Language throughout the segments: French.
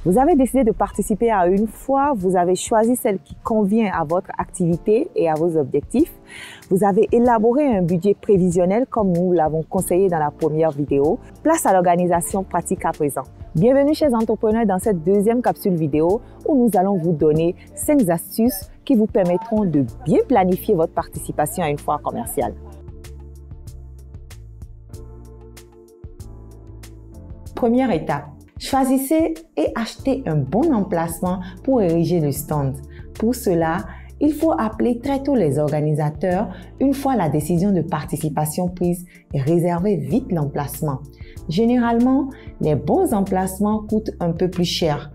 Vous avez décidé de participer à une foire, vous avez choisi celle qui convient à votre activité et à vos objectifs. Vous avez élaboré un budget prévisionnel comme nous l'avons conseillé dans la première vidéo. Place à l'organisation pratique à présent. Bienvenue chers entrepreneurs dans cette deuxième capsule vidéo où nous allons vous donner 5 astuces qui vous permettront de bien planifier votre participation à une foire commerciale. Première étape. Choisissez et achetez un bon emplacement pour ériger le stand. Pour cela, il faut appeler très tôt les organisateurs une fois la décision de participation prise et réserver vite l'emplacement. Généralement, les bons emplacements coûtent un peu plus cher.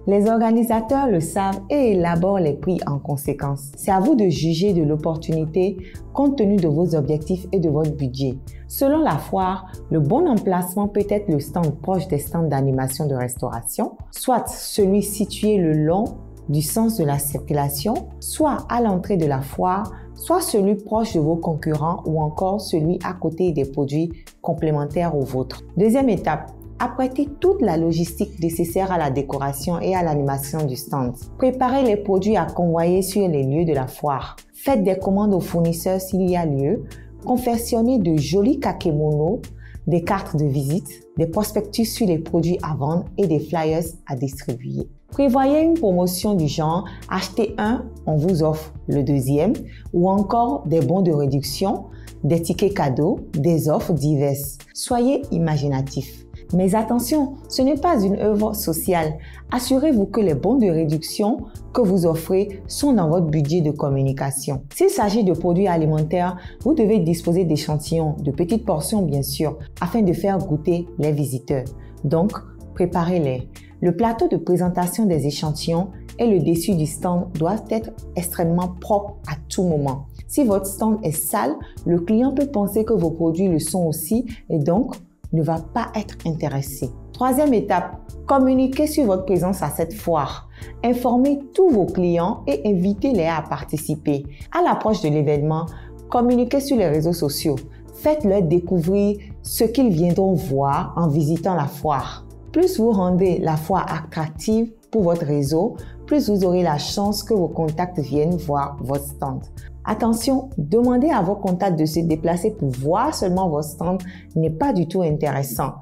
Les organisateurs le savent et élaborent les prix en conséquence. C'est à vous de juger de l'opportunité compte tenu de vos objectifs et de votre budget. Selon la foire, le bon emplacement peut être le stand proche des stands d'animation de restauration, soit celui situé le long du sens de la circulation, soit à l'entrée de la foire, soit celui proche de vos concurrents ou encore celui à côté des produits complémentaires aux vôtres. Deuxième étape. Apprêtez toute la logistique nécessaire à la décoration et à l'animation du stand. Préparez les produits à convoyer sur les lieux de la foire. Faites des commandes aux fournisseurs s'il y a lieu. Confectionnez de jolis kakémonos, des cartes de visite, des prospectus sur les produits à vendre et des flyers à distribuer. Prévoyez une promotion du genre « Achetez un, on vous offre le deuxième » ou encore des bons de réduction, des tickets cadeaux, des offres diverses. Soyez imaginatifs. Mais attention, ce n'est pas une œuvre sociale. Assurez-vous que les bons de réduction que vous offrez sont dans votre budget de communication. S'il s'agit de produits alimentaires, vous devez disposer d'échantillons, de petites portions bien sûr, afin de faire goûter les visiteurs. Donc, préparez-les. Le plateau de présentation des échantillons et le dessus du stand doivent être extrêmement propres à tout moment. Si votre stand est sale, le client peut penser que vos produits le sont aussi et donc ne va pas être intéressé. Troisième étape, communiquez sur votre présence à cette foire. Informez tous vos clients et invitez-les à participer. À l'approche de l'événement, communiquez sur les réseaux sociaux. Faites-leur découvrir ce qu'ils viendront voir en visitant la foire. Plus vous rendez la foire attractive pour votre réseau, plus vous aurez la chance que vos contacts viennent voir votre stand. Attention, demander à vos contacts de se déplacer pour voir seulement votre stand n'est pas du tout intéressant.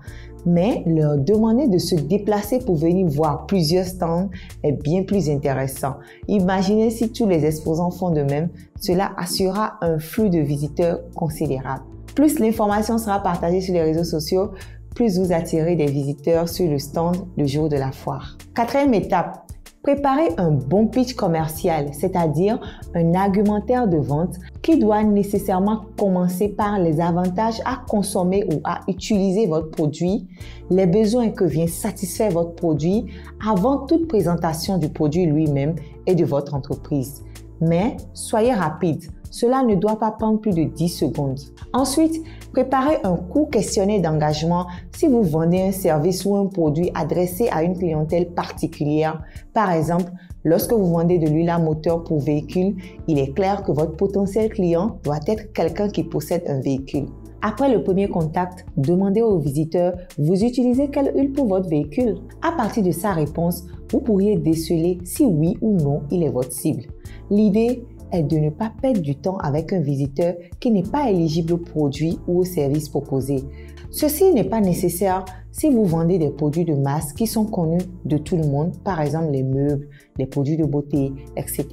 Mais leur demander de se déplacer pour venir voir plusieurs stands est bien plus intéressant. Imaginez si tous les exposants font de même, cela assurera un flux de visiteurs considérable. Plus l'information sera partagée sur les réseaux sociaux, plus vous attirez des visiteurs sur le stand le jour de la foire. Quatrième étape. Préparez un bon pitch commercial, c'est-à-dire un argumentaire de vente qui doit nécessairement commencer par les avantages à consommer ou à utiliser votre produit, les besoins que vient satisfaire votre produit avant toute présentation du produit lui-même et de votre entreprise. Mais soyez rapide. Cela ne doit pas prendre plus de 10 secondes. Ensuite, préparez un court questionnaire d'engagement si vous vendez un service ou un produit adressé à une clientèle particulière. Par exemple, lorsque vous vendez de l'huile à moteur pour véhicule, il est clair que votre potentiel client doit être quelqu'un qui possède un véhicule. Après le premier contact, demandez au visiteur « Vous utilisez quelle huile pour votre véhicule ?» À partir de sa réponse, vous pourriez déceler si oui ou non il est votre cible. L'idée est de ne pas perdre du temps avec un visiteur qui n'est pas éligible au produit ou au service proposé. Ceci n'est pas nécessaire si vous vendez des produits de masse qui sont connus de tout le monde, par exemple les meubles, les produits de beauté, etc.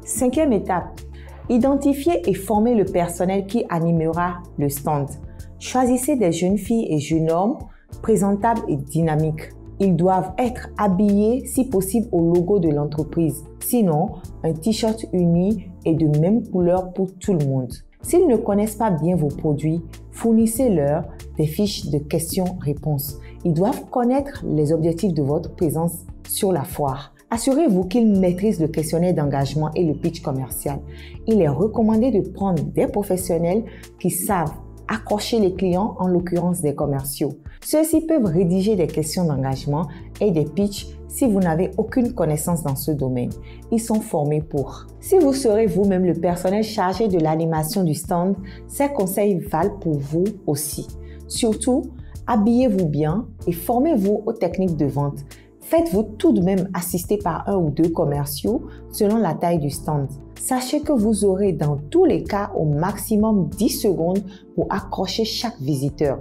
Cinquième étape, identifiez et formez le personnel qui animera le stand. Choisissez des jeunes filles et jeunes hommes présentables et dynamiques. Ils doivent être habillés si possible au logo de l'entreprise. Sinon, un t-shirt uni est de même couleur pour tout le monde. S'ils ne connaissent pas bien vos produits, fournissez-leur des fiches de questions-réponses. Ils doivent connaître les objectifs de votre présence sur la foire. Assurez-vous qu'ils maîtrisent le questionnaire d'engagement et le pitch commercial. Il est recommandé de prendre des professionnels qui savent accrocher les clients, en l'occurrence des commerciaux. Ceux-ci peuvent rédiger des questions d'engagement et des pitchs si vous n'avez aucune connaissance dans ce domaine. Ils sont formés pour. Si vous serez vous-même le personnel chargé de l'animation du stand, ces conseils valent pour vous aussi. Surtout, habillez-vous bien et formez-vous aux techniques de vente. Faites-vous tout de même assister par 1 ou 2 commerciaux selon la taille du stand. Sachez que vous aurez dans tous les cas au maximum 10 secondes pour accrocher chaque visiteur.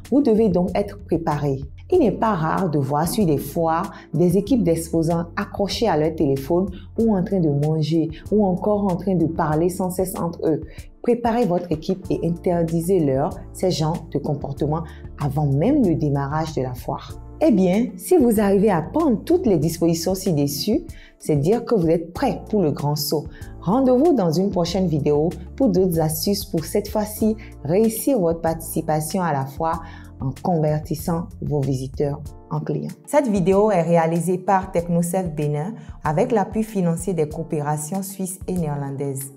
Vous devez donc être préparé. Il n'est pas rare de voir sur des foires des équipes d'exposants accrochées à leur téléphone ou en train de manger ou encore en train de parler sans cesse entre eux. Préparez votre équipe et interdisez-leur ces genres de comportements avant même le démarrage de la foire. Eh bien, si vous arrivez à prendre toutes les dispositions ci-dessus, c'est dire que vous êtes prêt pour le grand saut. Rendez-vous dans une prochaine vidéo pour d'autres astuces pour cette fois-ci réussir votre participation à la foire en convertissant vos visiteurs en clients. Cette vidéo est réalisée par TechnoServe Bénin avec l'appui financier des coopérations suisses et néerlandaises.